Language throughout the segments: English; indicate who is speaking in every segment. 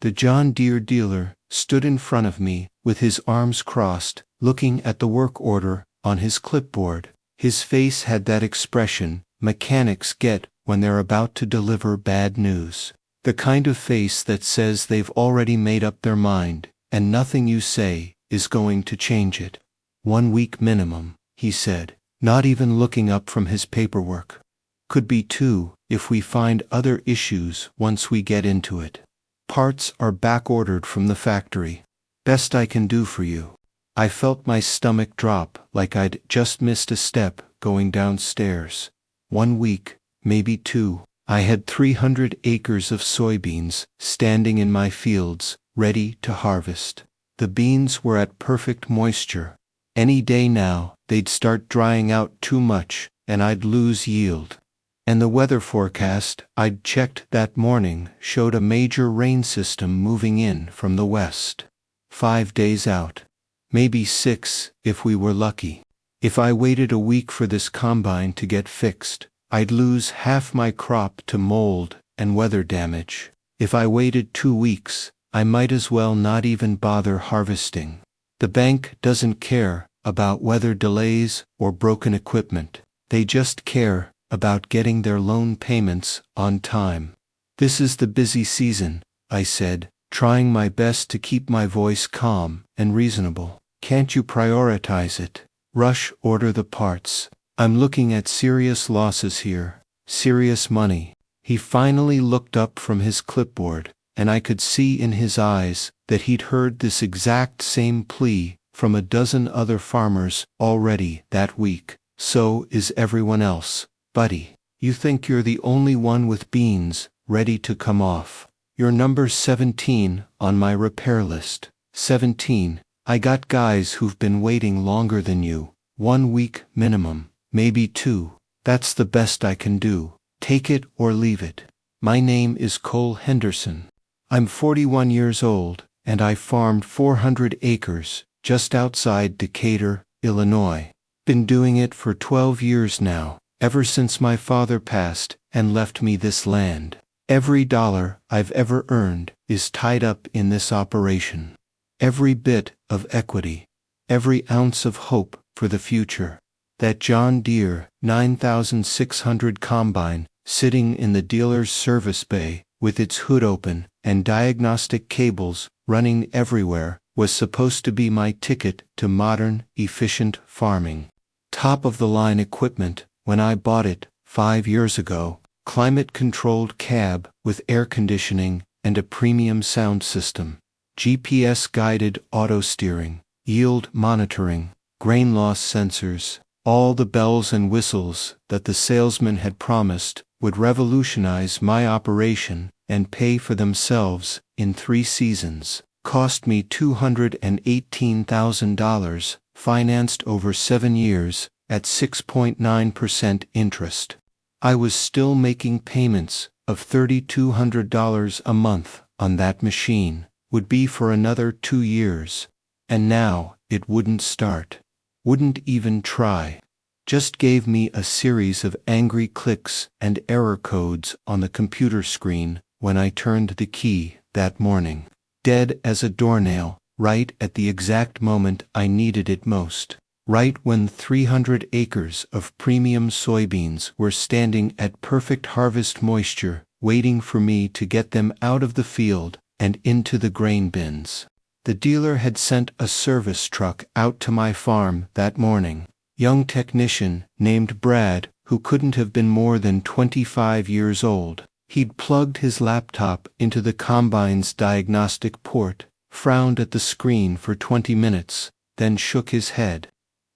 Speaker 1: The John Deere dealer stood in front of me with his arms crossed, looking at the work order on his clipboard. His face had that expression mechanics get when they're about to deliver bad news. The kind of face that says they've already made up their mind, and nothing you say is going to change it. 1 week minimum, he said, not even looking up from his paperwork. Could be 2 if we find other issues once we get into it. Parts are back-ordered from the factory. Best I can do for you. I felt my stomach drop like I'd just missed a step going downstairs. 1 week, maybe 2. I had 300 acres of soybeans standing in my fields, ready to harvest. The beans were at perfect moisture. Any day now, they'd start drying out too much, and I'd lose yield. And the weather forecast I'd checked that morning showed a major rain system moving in from the west. 5 days out. Maybe 6 if we were lucky. If I waited a week for this combine to get fixed, I'd lose half my crop to mold and weather damage. If I waited 2 weeks, I might as well not even bother harvesting. The bank doesn't care about weather delays or broken equipment. They just care about getting their loan payments on time. This is the busy season, I said, trying my best to keep my voice calm and reasonable. Can't you prioritize it? Rush order the parts. I'm looking at serious losses here. Serious money. He finally looked up from his clipboard, and I could see in his eyes that he'd heard this exact same plea from a dozen other farmers already that week. So is everyone else. Buddy, you think you're the only one with beans ready to come off. You're number 17 on my repair list. 17. I got guys who've been waiting longer than you. 1 week minimum. Maybe 2. That's the best I can do. Take it or leave it. My name is Cole Henderson. I'm 41 years old, and I farmed 400 acres just outside Decatur, Illinois. Been doing it for 12 years now, ever since my father passed and left me this land. Every dollar I've ever earned is tied up in this operation. Every bit of equity, every ounce of hope for the future. That John Deere 9600 combine sitting in the dealer's service bay with its hood open and diagnostic cables running everywhere was supposed to be my ticket to modern, efficient farming. Top-of-the-line equipment when I bought it 5 years ago, climate-controlled cab with air conditioning and a premium sound system, GPS-guided auto-steering, yield monitoring, grain loss sensors, all the bells and whistles that the salesman had promised would revolutionize my operation and pay for themselves in 3 seasons. Cost me $218,000, financed over 7 years at 6.9% interest. I was still making payments of $3,200 a month on that machine, would be for another 2 years. And now it wouldn't start. Wouldn't even try. Just gave me a series of angry clicks and error codes on the computer screen when I turned the key that morning. Dead as a doornail, right at the exact moment I needed it most. Right when 300 acres of premium soybeans were standing at perfect harvest moisture, waiting for me to get them out of the field and into the grain bins. The dealer had sent a service truck out to my farm that morning. Young technician named Brad, who couldn't have been more than 25 years old. He'd plugged his laptop into the combine's diagnostic port, frowned at the screen for 20 minutes, then shook his head.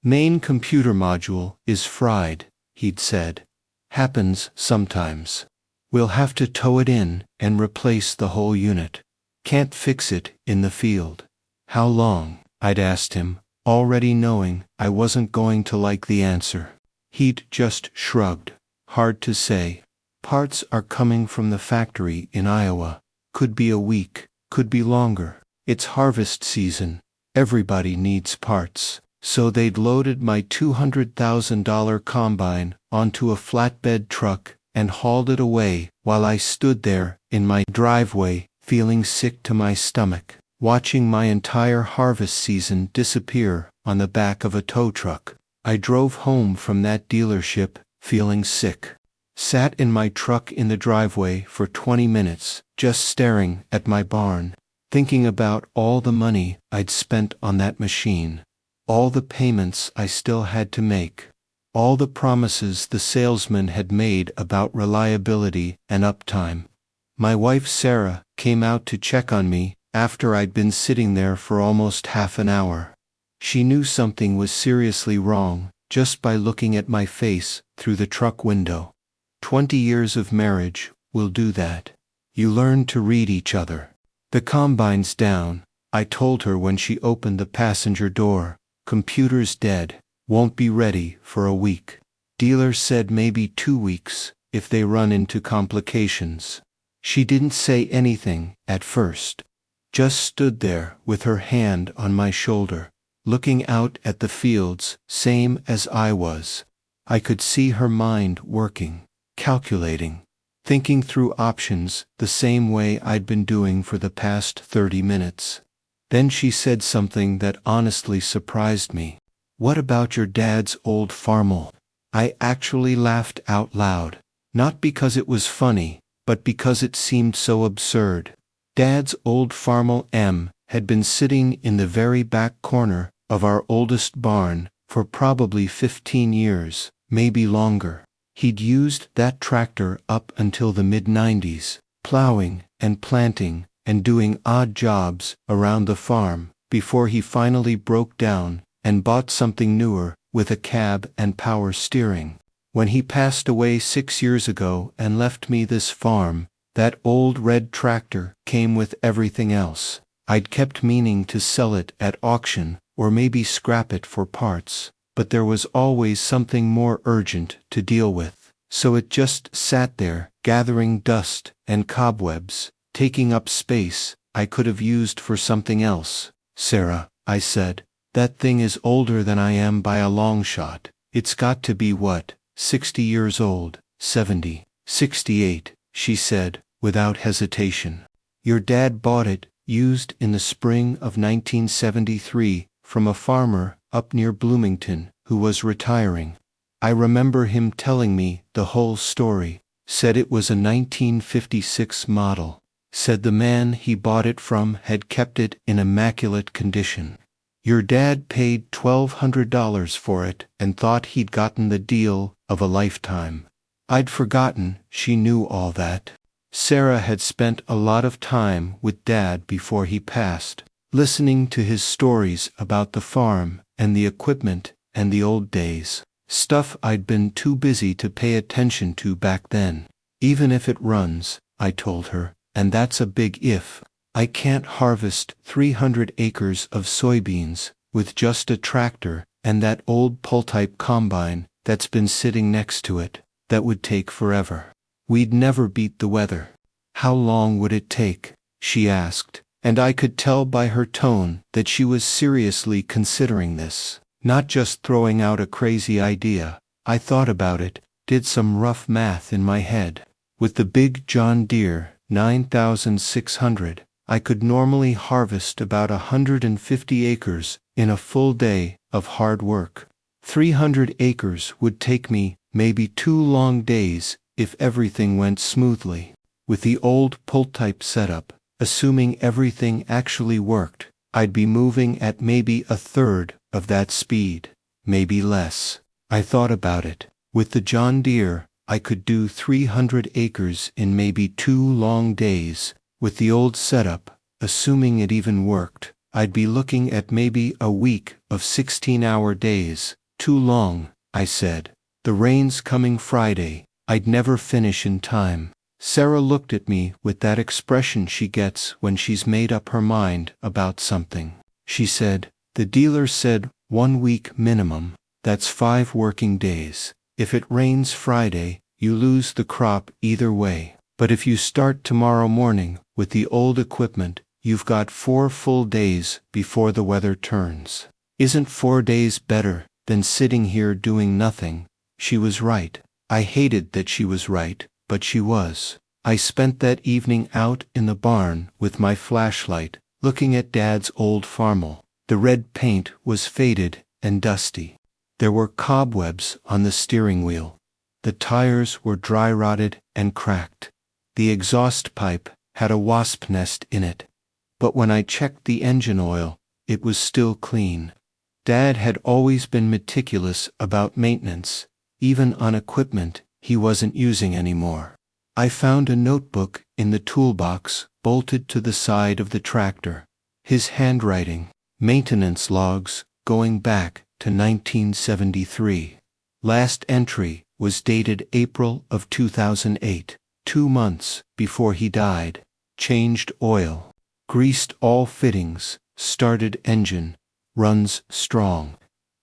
Speaker 1: Main computer module is fried, he'd said. Happens sometimes. We'll have to tow it in and replace the whole unit. Can't fix it in the field. How long? I'd asked him, already knowing I wasn't going to like the answer. He'd just shrugged. Hard to say. Parts are coming from the factory in Iowa. Could be a week, could be longer. It's harvest season. Everybody needs parts. So they'd loaded my $200,000 combine onto a flatbed truck and hauled it away while I stood there in my driveway feeling sick to my stomach, watching my entire harvest season disappear on the back of a tow truck. I drove home from that dealership, feeling sick. Sat in my truck in the driveway for 20 minutes, just staring at my barn, thinking about all the money I'd spent on that machine, all the payments I still had to make, all the promises the salesman had made about reliability and uptime. My wife Sarah came out to check on me after I'd been sitting there for almost half an hour. She knew something was seriously wrong just by looking at my face through the truck window. 20 years of marriage will do that. You learn to read each other. The combine's down, I told her when she opened the passenger door. Computer's dead, won't be ready for a week. Dealer said maybe 2 weeks, if they run into complications. She didn't say anything at first. Just stood there with her hand on my shoulder, looking out at the fields, same as I was. I could see her mind working, calculating, thinking through options the same way I'd been doing for the past 30 minutes. Then she said something that honestly surprised me. "What about your dad's old Farmall?" I actually laughed out loud, not because it was funny, but because it seemed so absurd. Dad's old Farmall M had been sitting in the very back corner of our oldest barn for probably 15 years, maybe longer. He'd used that tractor up until the mid-90s, plowing and planting and doing odd jobs around the farm, before he finally broke down and bought something newer with a cab and power steering. When he passed away 6 years ago and left me this farm, that old red tractor came with everything else. I'd kept meaning to sell it at auction or maybe scrap it for parts, but there was always something more urgent to deal with, so it just sat there, gathering dust and cobwebs, taking up space I could have used for something else. "Sarah," I said, "that thing is older than I am by a long shot. It's got to be what, 60 years old, 70, 68, she said, without hesitation. "Your dad bought it, used in the spring of 1973, from a farmer up near Bloomington who was retiring. I remember him telling me the whole story. Said it was a 1956 model. Said the man he bought it from had kept it in immaculate condition. Your dad paid $1,200 for it and thought he'd gotten the deal of a lifetime." I'd forgotten she knew all that. Sarah had spent a lot of time with Dad before he passed, listening to his stories about the farm and the equipment and the old days. Stuff I'd been too busy to pay attention to back then. "Even if it runs," I told her, "and that's a big if, I can't harvest 300 acres of soybeans with just a tractor and that old pull-type combine that's been sitting next to it. That would take forever. We'd never beat the weather." "How long would it take?" she asked, and I could tell by her tone that she was seriously considering this, not just throwing out a crazy idea. I thought about it, did some rough math in my head. With the big John Deere 9600, I could normally harvest about 150 acres in a full day of hard work. 300 acres would take me maybe 2 long days if everything went smoothly. With the old pull-type setup, assuming everything actually worked, I'd be moving at maybe a third of that speed, maybe less. I thought about it. With the John Deere, I could do 300 acres in maybe 2 long days. With the old setup, assuming it even worked, I'd be looking at maybe a week of 16-hour days. Too long, I said. The rain's coming Friday. I'd never finish in time. Sarah looked at me with that expression she gets when she's made up her mind about something. She said, "The dealer said 1 week minimum. That's 5 working days. If it rains Friday, you lose the crop either way. But if you start tomorrow morning with the old equipment, you've got 4 full days before the weather turns. Isn't 4 days better than sitting here doing nothing?" She was right. I hated that she was right, but she was. I spent that evening out in the barn with my flashlight, looking at Dad's old Farmall. The red paint was faded and dusty. There were cobwebs on the steering wheel. The tires were dry-rotted and cracked. The exhaust pipe had a wasp nest in it. But when I checked the engine oil, it was still clean. Dad had always been meticulous about maintenance, even on equipment he wasn't using anymore. I found a notebook in the toolbox bolted to the side of the tractor. His handwriting, maintenance logs going back to 1973. Last entry was dated April of 2008, 2 months before he died. Changed oil, greased all fittings, started engine, runs strong.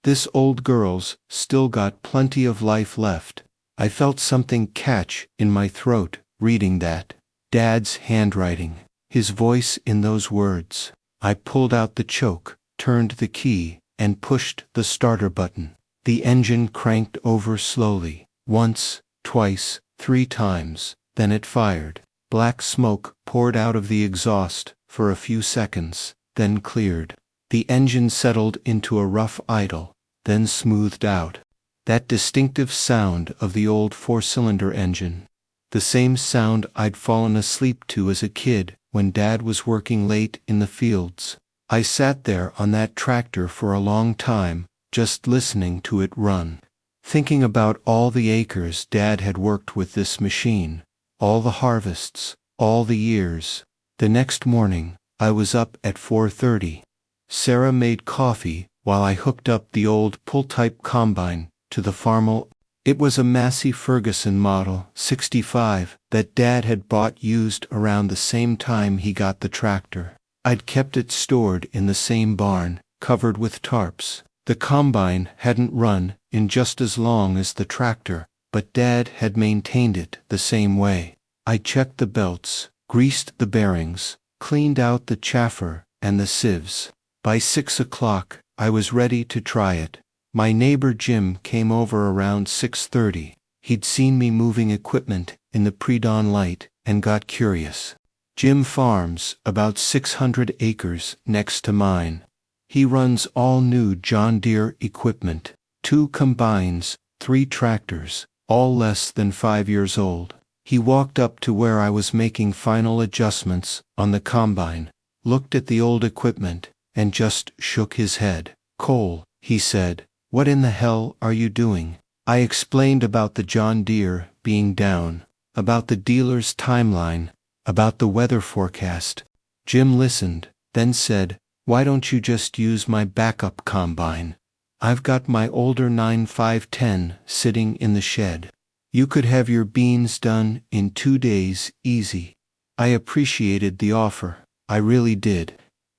Speaker 1: This old girl's still got plenty of life left. I felt something catch in my throat reading that. Dad's handwriting, his voice in those words. I pulled out the choke, turned the key, and pushed the starter button. The engine cranked over slowly, once, twice, 3 times, then it fired. Black smoke poured out of the exhaust for a few seconds, then cleared. The engine settled into a rough idle, then smoothed out. That distinctive sound of the old 4-cylinder engine. The same sound I'd fallen asleep to as a kid when Dad was working late in the fields. I sat there on that tractor for a long time, just listening to it run. Thinking about all the acres Dad had worked with this machine, all the harvests, all the years. The next morning, I was up at 4:30. Sarah made coffee while I hooked up the old pull-type combine to the Farmall. It was a Massey Ferguson Model 65 that Dad had bought used around the same time he got the tractor. I'd kept it stored in the same barn, covered with tarps. The combine hadn't run in just as long as the tractor, but Dad had maintained it the same way. I checked the belts, greased the bearings, cleaned out the chaffer and the sieves. By 6 o'clock, I was ready to try it. My neighbor Jim came over around 6:30. He'd seen me moving equipment in the pre-dawn light and got curious. Jim farms about 600 acres next to mine. He runs all new John Deere equipment, 2 combines, 3 tractors, all less than 5 years old. He walked up to where I was making final adjustments on the combine, looked at the old equipment, and just shook his head. "Cole," he said, "what in the hell are you doing?" I explained about the John Deere being down, about the dealer's timeline, about the weather forecast. Jim listened, then said, "Why don't you just use my backup combine? I've got my older 9510 sitting in the shed. You could have your beans done in 2 days easy." I appreciated the offer, I really did.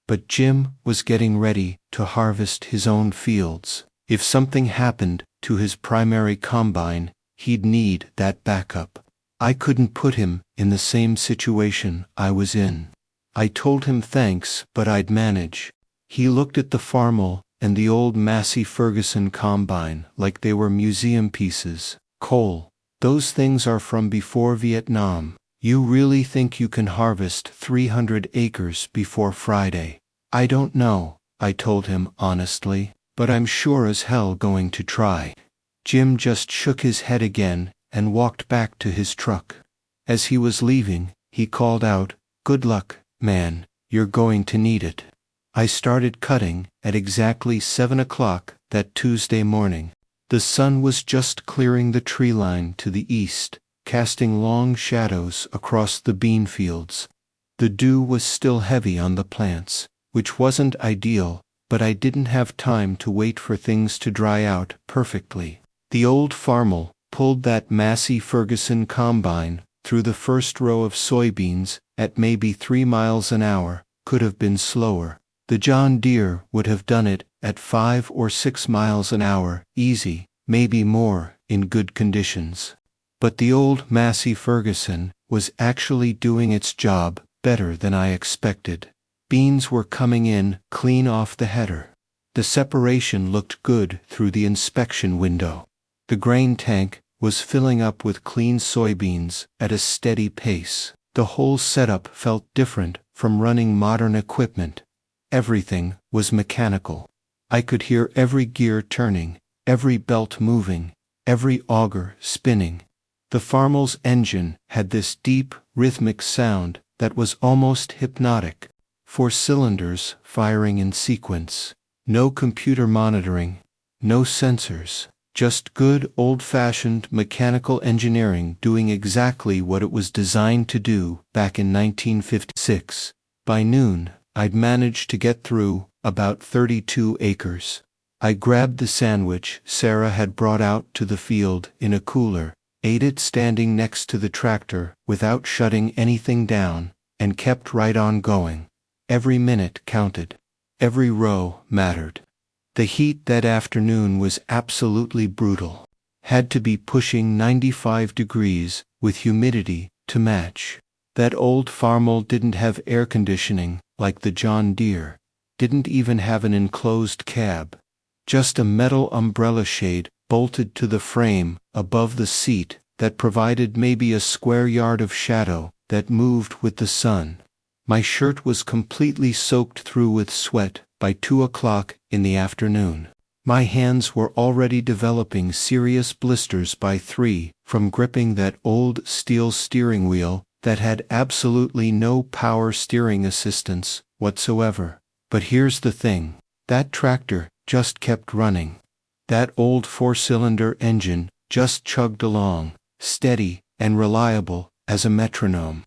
Speaker 1: But Jim was getting ready to harvest his own fields. If something happened to his primary combine, he'd need that backup. I couldn't put him in the same situation I was in. I told him thanks, but I'd manage. He looked at the Farmall and the old Massey Ferguson combine like they were museum pieces. "Cole, those things are from before Vietnam. You really think you can harvest 300 acres before Friday?" "I don't know," I told him honestly, "but I'm sure as hell going to try." Jim just shook his head again and walked back to his truck. As he was leaving, he called out, "Good luck, man, you're going to need it." I started cutting at exactly 7 o'clock that Tuesday morning. The sun was just clearing the tree line to the east, casting long shadows across the bean fields. The dew was still heavy on the plants, which wasn't ideal, but I didn't have time to wait for things to dry out perfectly. The old Farmall pulled that Massey Ferguson combine through the first row of soybeans at maybe 3 miles an hour. Could have been slower. The John Deere would have done it at 5 or 6 miles an hour, easy, maybe more, in good conditions. But the old Massey Ferguson was actually doing its job better than I expected. Beans were coming in clean off the header. The separation looked good through the inspection window. The grain tank was filling up with clean soybeans at a steady pace. The whole setup felt different from running modern equipment. Everything was mechanical. I could hear every gear turning, every belt moving, every auger spinning. The Farmall's engine had this deep, rhythmic sound that was almost hypnotic. 4 cylinders firing in sequence. No computer monitoring, no sensors, just good old-fashioned mechanical engineering doing exactly what it was designed to do back in 1956. By noon, I'd managed to get through about 32 acres. I grabbed the sandwich Sarah had brought out to the field in a cooler, ate it standing next to the tractor without shutting anything down, and kept right on going. Every minute counted. Every row mattered. The heat that afternoon was absolutely brutal. Had to be pushing 95 degrees with humidity to match. That old Farmall didn't have air conditioning like the John Deere. Didn't even have an enclosed cab. Just a metal umbrella shade bolted to the frame above the seat that provided maybe a square yard of shadow that moved with the sun. My shirt was completely soaked through with sweat by 2 o'clock in the afternoon. My hands were already developing serious blisters by 3 from gripping that old steel steering wheel that had absolutely no power steering assistance whatsoever. But here's the thing. That tractor just kept running. That old 4-cylinder engine just chugged along, steady and reliable as a metronome.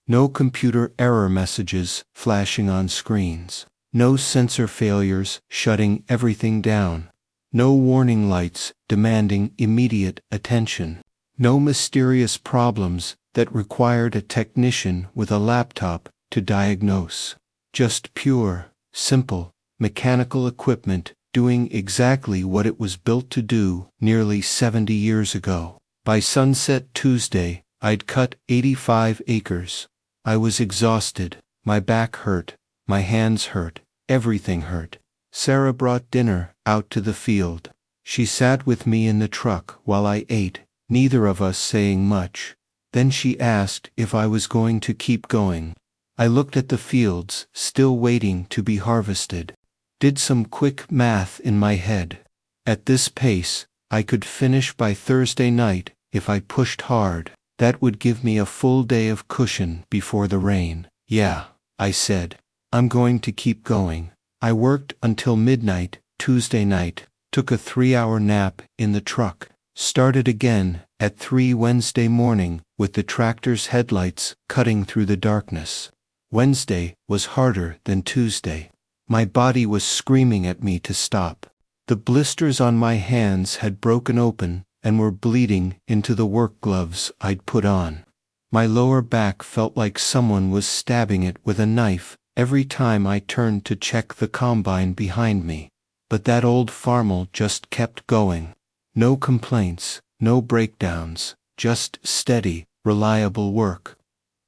Speaker 1: No computer error messages flashing on screens. No sensor failures shutting everything down. No warning lights demanding immediate attention. No mysterious problems that required a technician with a laptop to diagnose. Just pure, simple, mechanical equipment doing exactly what it was built to do nearly 70 years ago. By sunset Tuesday, I'd cut 85 acres. I was exhausted. My back hurt. My hands hurt. Everything hurt. Sarah brought dinner out to the field. She sat with me in the truck while I ate, neither of us saying much. Then she asked if I was going to keep going. I looked at the fields, still waiting to be harvested. Did some quick math in my head. At this pace, I could finish by Thursday night if I pushed hard. That would give me a full day of cushion before the rain. Yeah, I said. I'm going to keep going. I worked until midnight Tuesday night, took a 3-hour nap in the truck, started again at 3 Wednesday morning with the tractor's headlights cutting through the darkness. Wednesday was harder than Tuesday. My body was screaming at me to stop. The blisters on my hands had broken open and were bleeding into the work gloves I'd put on. My lower back felt like someone was stabbing it with a knife every time I turned to check the combine behind me. But that old Farmall just kept going. No complaints, no breakdowns, just steady, reliable work.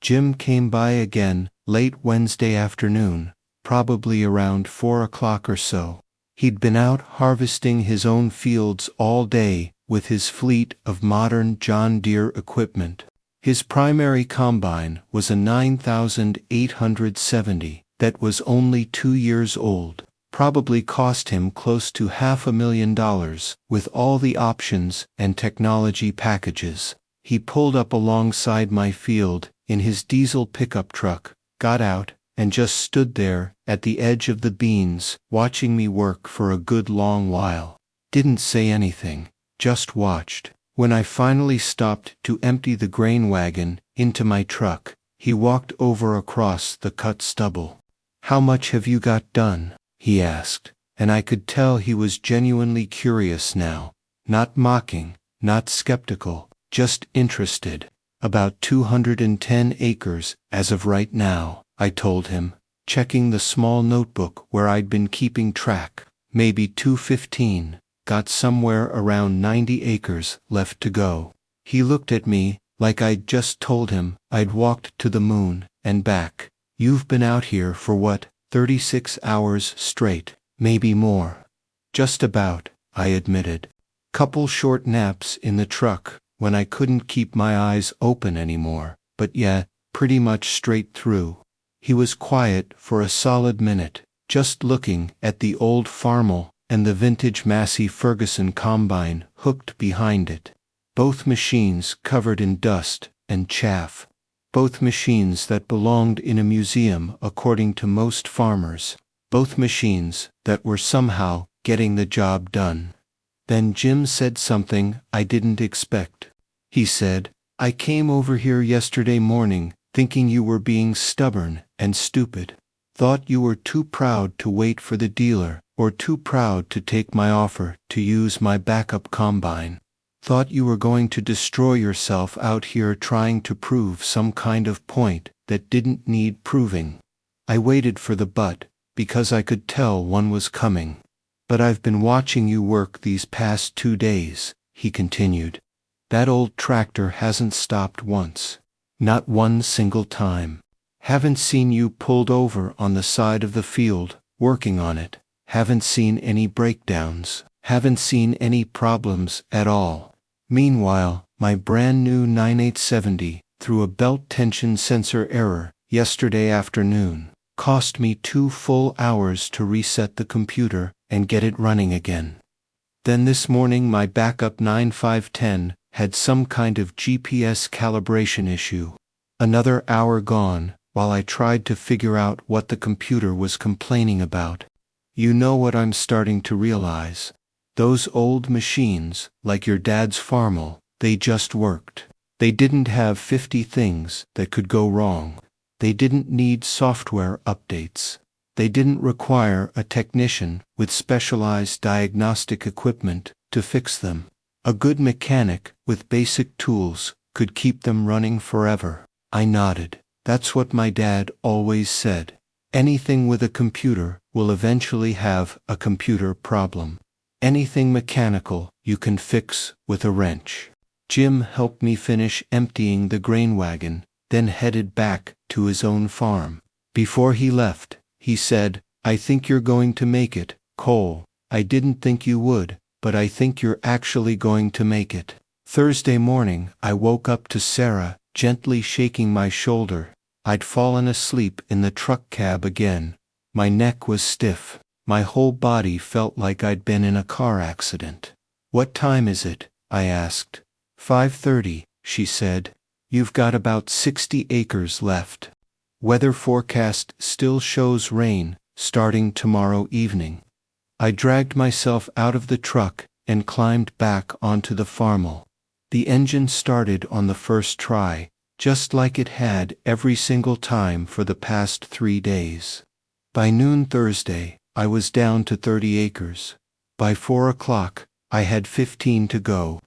Speaker 1: Jim came by again late Wednesday afternoon, probably around 4 o'clock or so. He'd been out harvesting his own fields all day with his fleet of modern John Deere equipment. His primary combine was a 9870 that was only 2 years old. Probably cost him close to $500,000 with all the options and technology packages. He pulled up alongside my field in his diesel pickup truck, got out, and just stood there at the edge of the beans watching me work for a good long while. Didn't say anything, just watched. When I finally stopped to empty the grain wagon into my truck, he walked over across the cut stubble. "How much have you got done?" he asked, and I could tell he was genuinely curious now. Not mocking, not skeptical, just interested. "About 210 acres as of right now," I told him, checking the small notebook where I'd been keeping track. "Maybe 215, got somewhere around 90 acres left to go." He looked at me like I'd just told him I'd walked to the moon and back. "You've been out here for what, 36 hours straight, maybe more?" "Just about," I admitted. "Couple short naps in the truck when I couldn't keep my eyes open anymore, but yeah, pretty much straight through. He was quiet for a solid minute, just looking at the old Farmall and the vintage Massey Ferguson combine hooked behind it. Both machines covered in dust and chaff. Both machines that belonged in a museum according to most farmers. Both machines that were somehow getting the job done. Then Jim said something I didn't expect. He said, "I came over here yesterday morning thinking you were being stubborn and stupid. Thought you were too proud to wait for the dealer, or too proud to take my offer to use my backup combine. Thought you were going to destroy yourself out here trying to prove some kind of point that didn't need proving. I waited for the but, because I could tell one was coming. But I've been watching you work these past 2 days," he continued. "That old tractor hasn't stopped once. Not one single time. Haven't seen you pulled over on the side of the field, working on it. Haven't seen any breakdowns. Haven't seen any problems at all. Meanwhile, my brand new 9870, through a belt tension sensor error, yesterday afternoon, cost me 2 full hours to reset the computer and get it running again. Then this morning my backup 9510 had some kind of GPS calibration issue. Another hour gone, while I tried to figure out what the computer was complaining about. You know what I'm starting to realize? Those old machines, like your dad's Farmall, they just worked. They didn't have 50 things that could go wrong. They didn't need software updates. They didn't require a technician with specialized diagnostic equipment to fix them. A good mechanic with basic tools could keep them running forever." I nodded. "That's what my dad always said. Anything with a computer will eventually have a computer problem. Anything mechanical you can fix with a wrench." Jim helped me finish emptying the grain wagon, then headed back to his own farm. Before he left, he said, "I think you're going to make it, Cole. I didn't think you would, but I think you're actually going to make it." Thursday morning, I woke up to Sarah gently shaking my shoulder. I'd fallen asleep in the truck cab again. My neck was stiff. My whole body felt like I'd been in a car accident. "What time is it?" I asked. 5:30, she said. "You've got about 60 acres left. Weather forecast still shows rain, starting tomorrow evening." I dragged myself out of the truck and climbed back onto the Farmall. The engine started on the first try, just like it had every single time for the past 3 days. By noon Thursday, I was down to 30 acres. By 4 o'clock, I had 15 to go.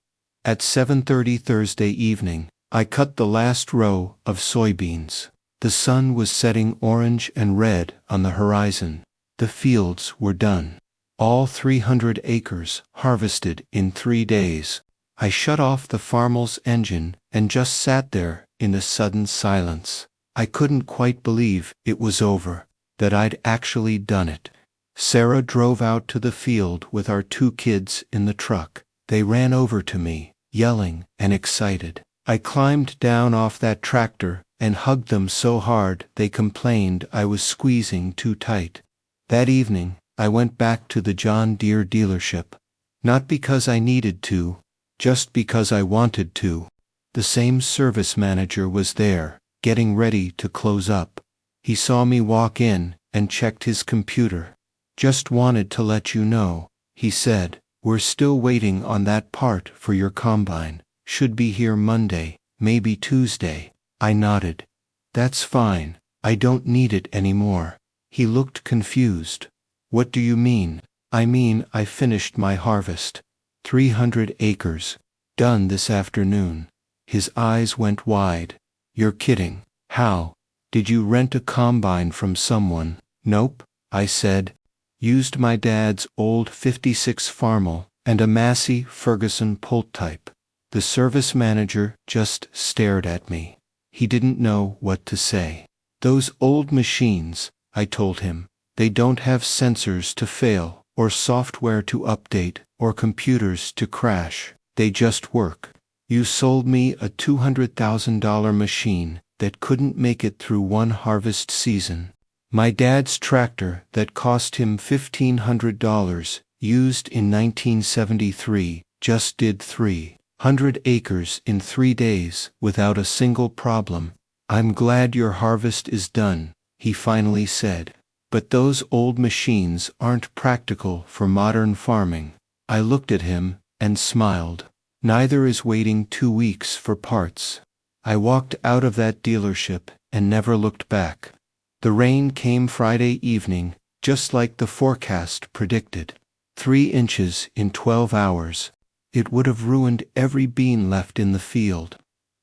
Speaker 1: At 7:30 Thursday evening, I cut the last row of soybeans. The sun was setting orange and red on the horizon. The fields were done. All 300 acres harvested in 3 days. I shut off the Farmall's engine and just sat there in the sudden silence. I couldn't quite believe it was over, that I'd actually done it. Sarah drove out to the field with our 2 kids in the truck. They ran over to me, yelling and excited. I climbed down off that tractor and hugged them so hard they complained I was squeezing too tight. That evening, I went back to the John Deere dealership. Not because I needed to, just because I wanted to. The same service manager was there, getting ready to close up. He saw me walk in and checked his computer. "Just wanted to let you know," he said, "we're still waiting on that part for your combine. Should be here Monday, maybe Tuesday." I nodded. "That's fine. I don't need it anymore." He looked confused. "What do you mean?" "I mean I finished my harvest. 300 acres. Done this afternoon." His eyes went wide. "You're kidding. How? Did you rent a combine from someone?" "Nope," I said. "Used my dad's old 56 Farmall and a Massey Ferguson Pult type." The service manager just stared at me. He didn't know what to say. "Those old machines," I told him, "they don't have sensors to fail, or software to update, or computers to crash. They just work. You sold me a $200,000 machine that couldn't make it through one harvest season. My dad's tractor that cost him $1,500, used in 1973, just did 300 acres in 3 days without a single problem. I'm glad your harvest is done, he finally said. But those old machines aren't practical for modern farming. I looked at him and smiled. Neither is waiting 2 weeks for parts. I walked out of that dealership and never looked back. The rain came Friday evening, just like the forecast predicted. 3 inches in 12 hours. It would have ruined every bean left in the field.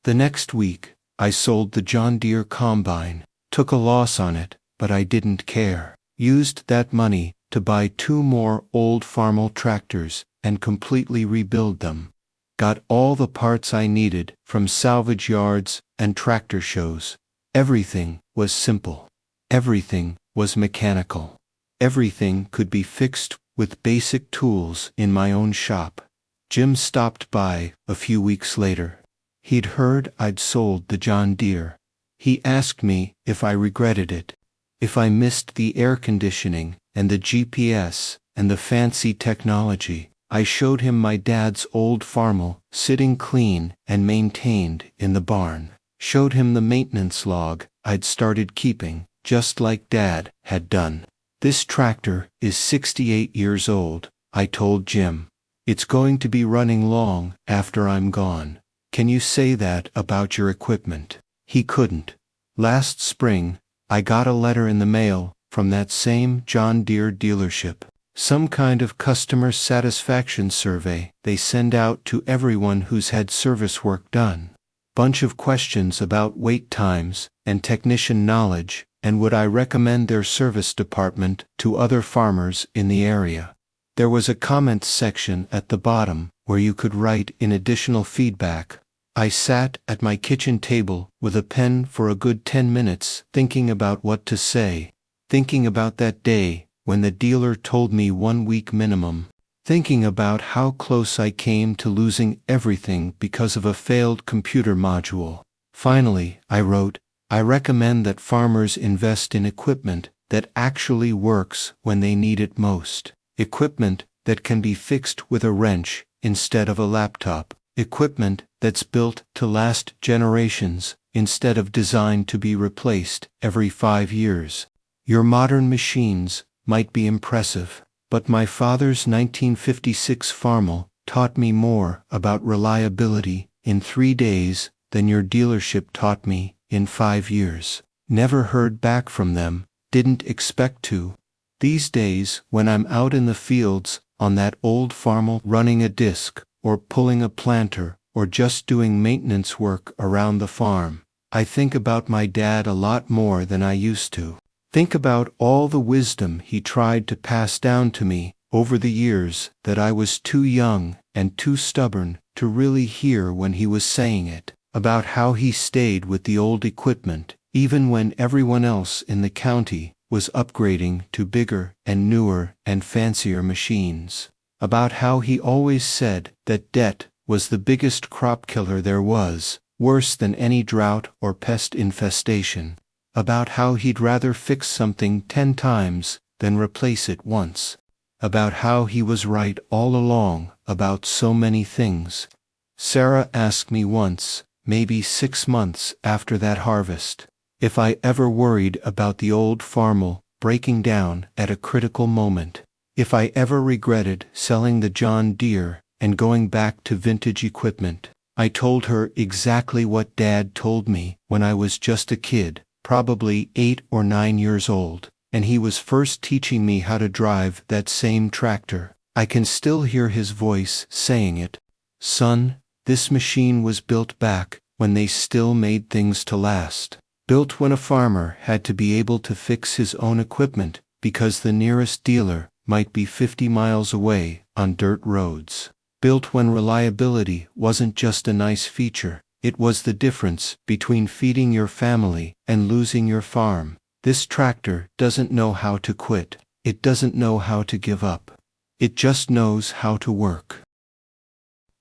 Speaker 1: The next week, I sold the John Deere combine, took a loss on it, but I didn't care. Used that money to buy 2 more old Farmall tractors and completely rebuild them. Got all the parts I needed from salvage yards and tractor shows. Everything was simple. Everything was mechanical. Everything could be fixed with basic tools in my own shop. Jim stopped by a few weeks later. He'd heard I'd sold the John Deere. He asked me if I regretted it, if I missed the air conditioning and the GPS and the fancy technology. I showed him my dad's old Farmall, sitting clean and maintained in the barn. Showed him the maintenance log I'd started keeping, just like Dad had done. This tractor is 68 years old, I told Jim. It's going to be running long after I'm gone. Can you say that about your equipment? He couldn't. Last spring, I got a letter in the mail from that same John Deere dealership. Some kind of customer satisfaction survey they send out to everyone who's had service work done. Bunch of questions about wait times and technician knowledge, and would I recommend their service department to other farmers in the area. There was a comments section at the bottom where you could write in additional feedback. I sat at my kitchen table with a pen for a good 10 minutes thinking about what to say, thinking about that day when the dealer told me 1 week minimum, thinking about how close I came to losing everything because of a failed computer module. Finally, I wrote, I recommend that farmers invest in equipment that actually works when they need it most. Equipment that can be fixed with a wrench instead of a laptop. Equipment that's built to last generations instead of designed to be replaced every 5 years. Your modern machines might be impressive, but my father's 1956 Farmall taught me more about reliability in 3 days than your dealership taught me in 5 years. Never heard back from them, didn't expect to. These days, when I'm out in the fields on that old Farmall running a disc, or pulling a planter, or just doing maintenance work around the farm, I think about my dad a lot more than I used to. Think about all the wisdom he tried to pass down to me over the years that I was too young and too stubborn to really hear when he was saying it, about how he stayed with the old equipment, even when everyone else in the county was upgrading to bigger and newer and fancier machines, about how he always said that debt was the biggest crop killer there was, worse than any drought or pest infestation, about how he'd rather fix something 10 times than replace it once, about how he was right all along about so many things. Sarah asked me once, maybe 6 months after that harvest, if I ever worried about the old Farmall breaking down at a critical moment, if I ever regretted selling the John Deere and going back to vintage equipment. I told her exactly what Dad told me when I was just a kid, probably 8 or 9 years old, and he was first teaching me how to drive that same tractor. I can still hear his voice saying it. Son, this machine was built back when they still made things to last. Built when a farmer had to be able to fix his own equipment because the nearest dealer might be 50 miles away on dirt roads. Built when reliability wasn't just a nice feature, it was the difference between feeding your family and losing your farm. This tractor doesn't know how to quit. It doesn't know how to give up. It just knows how to work.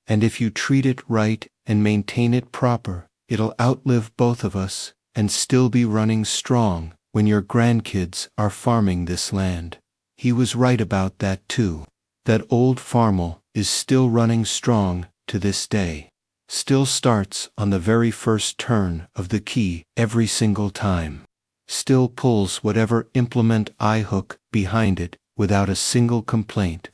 Speaker 1: And if you treat it right and maintain it proper, it'll outlive both of us and still be running strong when your grandkids are farming this land. He was right about that too. That old Farmall is still running strong to this day. Still starts on the very first turn of the key every single time. Still pulls whatever implement I hook behind it without a single complaint.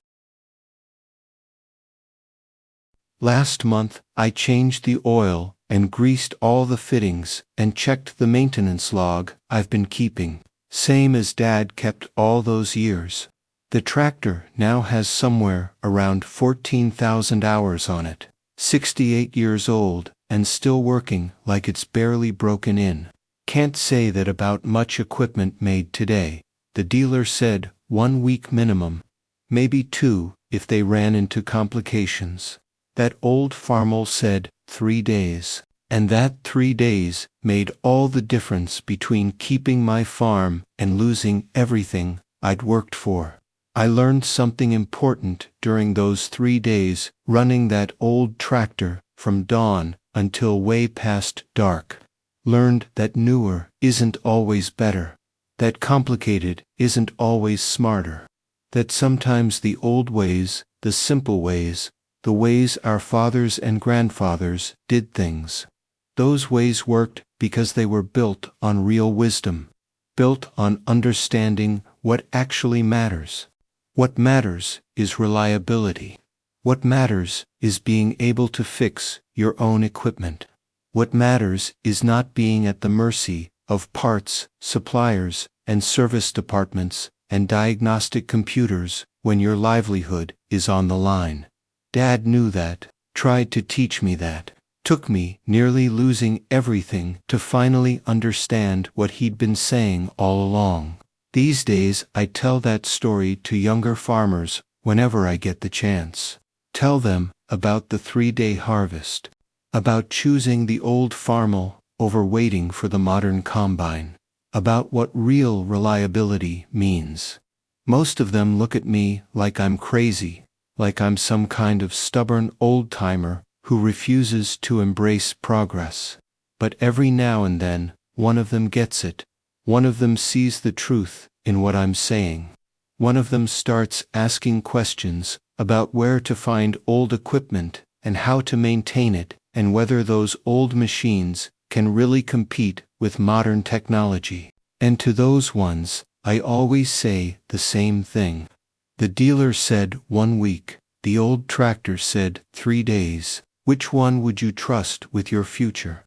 Speaker 1: Last month, I changed the oil and greased all the fittings and checked the maintenance log I've been keeping, same as Dad kept all those years. The tractor now has somewhere around 14,000 hours on it, 68 years old, and still working like it's barely broken in. Can't say that about much equipment made today. The dealer said 1 week minimum, maybe 2 if they ran into complications. That old Farmall said 3 days, and that 3 days made all the difference between keeping my farm and losing everything I'd worked for. I learned something important during those 3 days running that old tractor from dawn until way past dark. Learned that newer isn't always better, that complicated isn't always smarter, that sometimes the old ways, the simple ways, the ways our fathers and grandfathers did things, those ways worked because they were built on real wisdom, built on understanding what actually matters. What matters is reliability. What matters is being able to fix your own equipment. What matters is not being at the mercy of parts, suppliers, and service departments and diagnostic computers when your livelihood is on the line. Dad knew that, tried to teach me that. Took me nearly losing everything to finally understand what he'd been saying all along. These days I tell that story to younger farmers whenever I get the chance. Tell them about the 3-day harvest, about choosing the old Farmall over waiting for the modern combine, about what real reliability means. Most of them look at me like I'm crazy, like I'm some kind of stubborn old-timer who refuses to embrace progress. But every now and then, one of them gets it. One of them sees the truth in what I'm saying. One of them starts asking questions about where to find old equipment and how to maintain it and whether those old machines can really compete with modern technology. And to those ones, I always say the same thing. The dealer said 1 week. The old tractor said 3 days. Which one would you trust with your future?